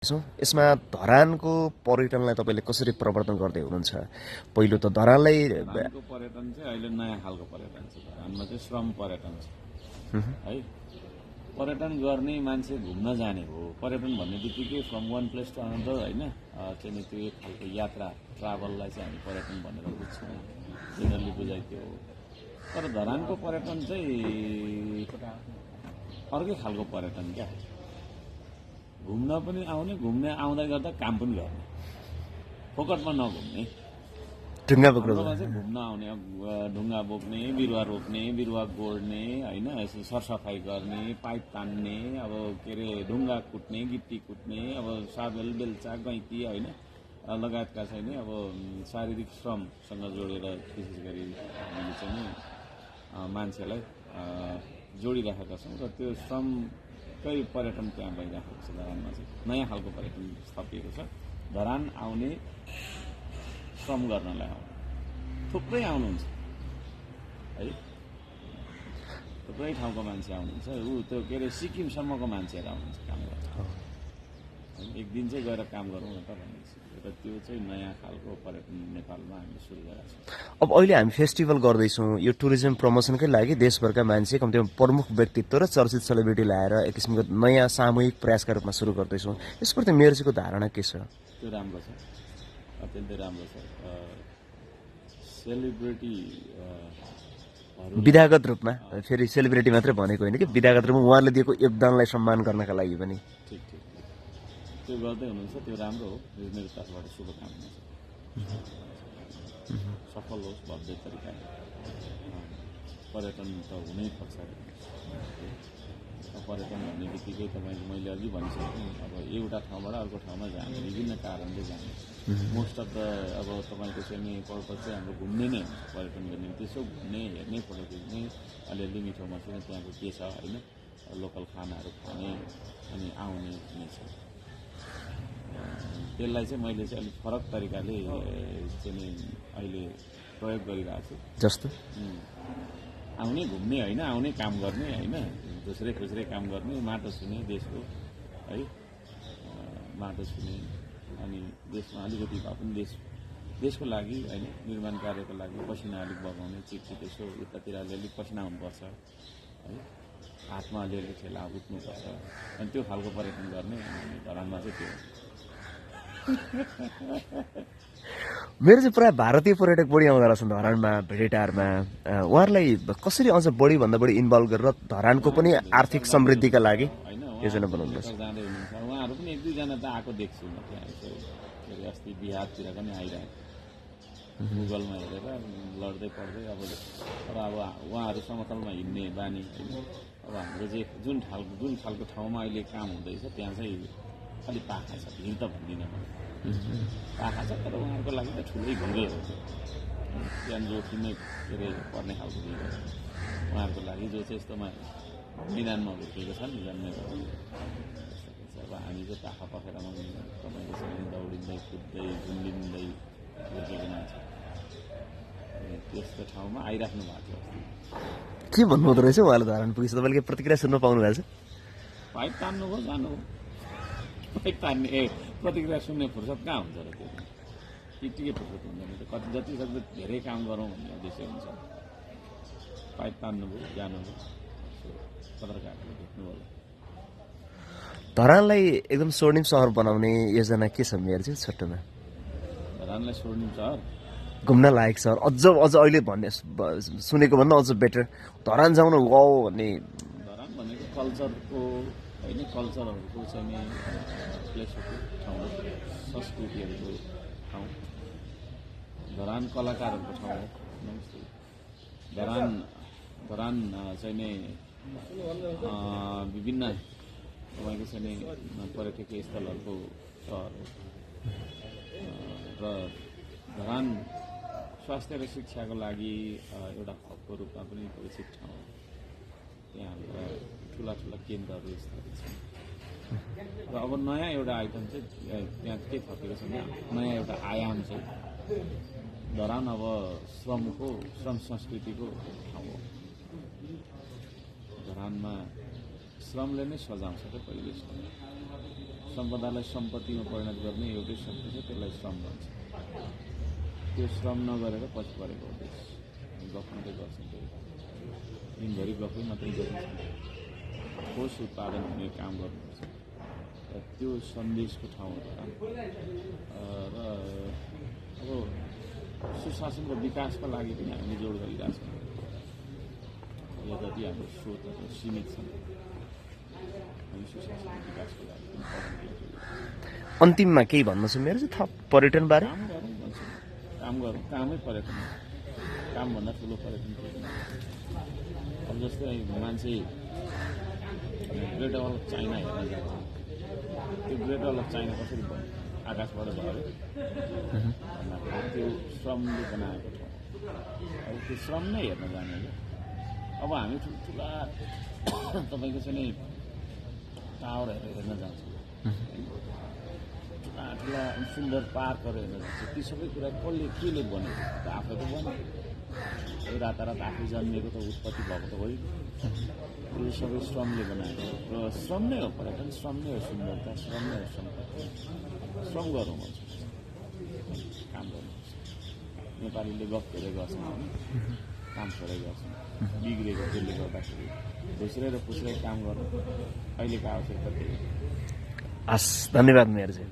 यसमा धरानको पर्यटनलाई तपाईँले कसरी प्रवर्धन गर्दै हुनुहुन्छ? पहिलो त धरानलाई धरानको पर्यटन चाहिँ अहिले नयाँ खालको पर्यटन छ। धरानमा चाहिँ श्रम पर्यटन छ है। पर्यटन गर्ने मान्छे घुम्न जाने हो। पर्यटन भन्ने बित्तिकै from one place to another होइन, चाहिँ त्यो एक खालको यात्रा ट्राभललाई चाहिँ हामी पर्यटन भनेर बुझ्छौँ, जेनरली बुझाइ त्यो हो। तर धरानको पर्यटन चाहिँ अर्कै खालको पर्यटन क्या। घुम्न पनि आउने, घुम्ने आउँदै गर्दा काम पनि गर्ने, फोकटमा नघुम्ने। ढुङ्गा बोक्नु हाम्रोमा चाहिँ घुम्न आउने, ढुङ्गा बोक्ने, बिरुवा रोप्ने, बिरुवा गोड्ने होइन, यसो सरसफाइ गर्ने, पाइप तान्ने, अब के अरे ढुङ्गा कुट्ने, गिट्टी कुट्ने, अब साबेल बेल्चा गैँती होइन लगायतका चाहिँ नि अब शारीरिक श्रमसँग जोडेर विशेष गरी हामीले चाहिँ नि मान्छेलाई जोडिराखेका छौँ र त्यो श्रमकै पर्यटन त्यहाँ भइराखेको छ। धरानमा चाहिँ नयाँ खालको पर्यटन थपिएको छ। धरान आउने, श्रम गर्नलाई आउने थुप्रै आउनुहुन्छ है, थुप्रै ठाउँको मान्छे आउनुहुन्छ। त्यो के अरे सिक्किमसम्मको मान्छेहरू आउनुहुन्छ काम गर्न। एक दिन चाहिँ गएर काम गरौँ न त भन्ने र त्यो चाहिँ नयाँ खालको पर्यटन नेपालमा हामीले सुरु गरेका छौँ। अब अहिले हामी फेस्टिभल गर्दैछौँ, यो टुरिज्म प्रमोसनकै लागि देशभरका मान्छे कम्तीमा प्रमुख व्यक्तित्व र चर्चित सेलिब्रिटी ल्याएर एक किसिमको नयाँ सामूहिक प्रयासका रूपमा सुरु गर्दैछौँ। यसप्रति मेरो चाहिँ धारणा के छ? त्यो राम्रो छ, अत्यन्तै राम्रो छ। सेलिब्रिटी विधागत रूपमा, फेरि सेलिब्रिटी मात्रै भनेको होइन कि विधागत रूपमा उहाँले दिएको योगदानलाई सम्मान गर्नका लागि पनि ठिक ठिक त्यो गर्दै हुनुहुन्छ, त्यो राम्रो हो। मेरो तर्फबाट शुभकामना छ। सफल होस् भव्य तरिकाले। पर्यटन त हुनै पर्छ। पर्यटन भन्ने बित्तिकै तपाईँले मैले अघि भनिसकेँ, अब एउटा ठाउँबाट अर्को ठाउँमा जाने, विभिन्न कारणले जाने। मोस्ट अफ द अब तपाईँको चाहिँ नि पर्पज चाहिँ हाम्रो घुम्ने नै हुन्छ। पर्यटन गर्ने त्यसो घुम्ने, हेर्ने, फोटो खिच्ने, अलिअलि मिठो मसिनो त्यहाँको के छ होइन, लोकल खानाहरू खाने अनि आउने भन्ने छ। त्यसलाई चाहिँ मैले चाहिँ अलिक फरक तरिकाले चाहिँ नि अहिले प्रयोग गरिरहेको छु। जस्तो आउने, घुम्ने होइन, आउने काम गर्ने होइन, दोस्रे खुस्रे काम गर्ने, माटो छुने देशको है, माटो छुने अनि देशमा अलिकति भए पनि देशको लागि होइन, निर्माण कार्यको लागि पसिना अलिक बगाउने, चिटचिट यसो यतातिर अलिअलि पसिना हुनुपर्छ है, हातमा अलिअलि ठेला उठ्नुपर्छ अनि त्यो खालको पर्यटन गर्ने धरानमा चाहिँ त्यो मेरो चाहिँ प्रायः भारतीय पर्यटक बढी आउँदो रहेछन् धरानमा, भेटेटारमा। उहाँहरूलाई कसरी अझ बढीभन्दा बढी इन्भल्भ गरेर धरानको पनि आर्थिक समृद्धिका लागि योजना बनाउनुपर्छ? जाँदै हुनुहुन्छ उहाँहरू पनि, एक दुईजना त आएको देख्छु म त्यहाँ। यसो के अरे अस्ति बिहारतिर पनि आइरहेको गुगलमा हेरेर लड्दै पढ्दै। अब तर अब उहाँहरू समतलमा हिँड्ने बानी होइन। अब हाम्रो चाहिँ जुन खालको ठाउँमा अहिले काम हुँदैछ त्यहाँ चाहिँ अलिक पाखा छ, भिड त भन्दिनँ म, पाखा छ। तर उहाँहरूको लागि त ठुलै भिडै हो, त्यहाँ जोखिमै के अरे पर्ने खालको भिड हो उहाँहरूको लागि, जो चाहिँ यस्तोमा मैदानमा हुर्केको छ नि, जन्मेको। अब हामी चाहिँ पाखा पखेरामा तपाईँको सँगै दौडिँदै कुद्दै झुन्डिँदै हुर्केको मान्छे त्यस्तो ठाउँमा आइराख्नु भएको थियो। के भन्नुहुँदो रहेछ उहाँले धरान पुगेपछि? तपाईँले प्रतिक्रिया सुन्न पाउनु भएको छ? पाइप तान्नुभयो, जानुभयो। पाइप तान्ने प्रतिक्रिया सुन्ने फुर्सद कहाँ हुन्छ र? त्यो टिकै फुर्सद हुँदैन। कति जति सक्दो धेरै काम गरौँ भन्ने उद्देश्य हुन्छ। पाइप तान्नुभयो, जानुभयो, पत्रकारहरूले देख्नु होला। धरानलाई एकदम स्वर्णिम सहर बनाउने योजना के छ मेरो चाहिँ छोटोमा? धरानलाई स्वर्णिम सहर, घुम्न लायक सहर, अझ अहिले भन्ने सुनेको भन्दा अझ बेटर, धरान जाउन वाउ भन्ने। धरान भनेको कल्चरको होइन, कल्चरहरूको चाहिँ प्लेसहरूको ठाउँ हो, संस्कृतिहरूको ठाउँ। धरान कलाकारहरूको ठाउँ हो। धरान चाहिँ नै विभिन्न तपाईँको चाहिँ नि पर्यटकीय स्थलहरूको सहर हो र धरान स्वास्थ्य र शिक्षाको लागि एउटा हबको रूपमा पनि परिचित ठाउँ हो। त्यहाँ हाम्रा ठुला केन्द्रहरू स्थापित छन् र अब नयाँ एउटा आइटम चाहिँ त्यहाँ के थपेको छ भने नयाँ एउटा आयाम चाहिँ धरान अब श्रम संस्कृतिको ठाउँ हो। धरानमा श्रमले नै सजाउँछ क्या, पहिले सम्पदालाई सम्पत्तिमा परिणत गर्ने एउटै शब्द छ, त्यसलाई श्रम भन्छ। त्यो श्रम नगरेर पछि परेको हो देश। गफ मात्रै गर्छन्, दिनभरि गफै मात्रै गरिन्छ। ठोस उत्पादन हुने काम गर्नुपर्छ र त्यो सन्देशको ठाउँ हो काम। र अब सुशासन र विकासका लागि पनि हामीले जोड गरिरहेछौँ। यद्यपि हाम्रो स्रोतहरू सीमित छन्, हामी सुशासन र विकासको लागि पनि अन्तिममा केही भन्नु छ मेरो चाहिँ थप पर्यटनबारे? काम गरौँ भन्छु, काम गरौँ, कामै पर्यटन हो। कामभन्दा ठुलो पर्यटन पर्यटन। अब जस्तै मान्छे ग्रेट वल अफ चाइना हेर्न जान्छ। त्यो ग्रेट वल अफ चाइना कसरी भयो? आकाशबाट भयो भन्दाखेरि त्यो श्रमले बनाएको ठाउँ। अब त्यो श्रम नै हेर्न जाने हो। अब हामी ठुल्ठुला तपाईँको चाहिँ नि टावरहरू हेर्न जान्छौँ, ठुला सुन्दर पार्कहरू हेर्न जान्छ। ती सबै कुरा कसले केले बनेको? त आफै त बनेको। रातारात आफै जन्मिएको त उत्पत्ति भएको त होइन। त्यो सबै श्रमले बनाएको र श्रम नै हो पर्यटन, श्रम नै हो सुन्दरता, श्रम नै हो सम्पत्ति। श्रम गरौँ भन्छ, काम गर्नुपर्छ। नेपालीले गफ धेरै गर्छन् भने काम थोरै गर्छन्। बिग्रेको त्यसले गर्दाखेरि घुस्रै र फुस्रै काम गर्नु अहिलेको आवश्यकता त्यही हो। हस्, धन्यवाद मेयरजी।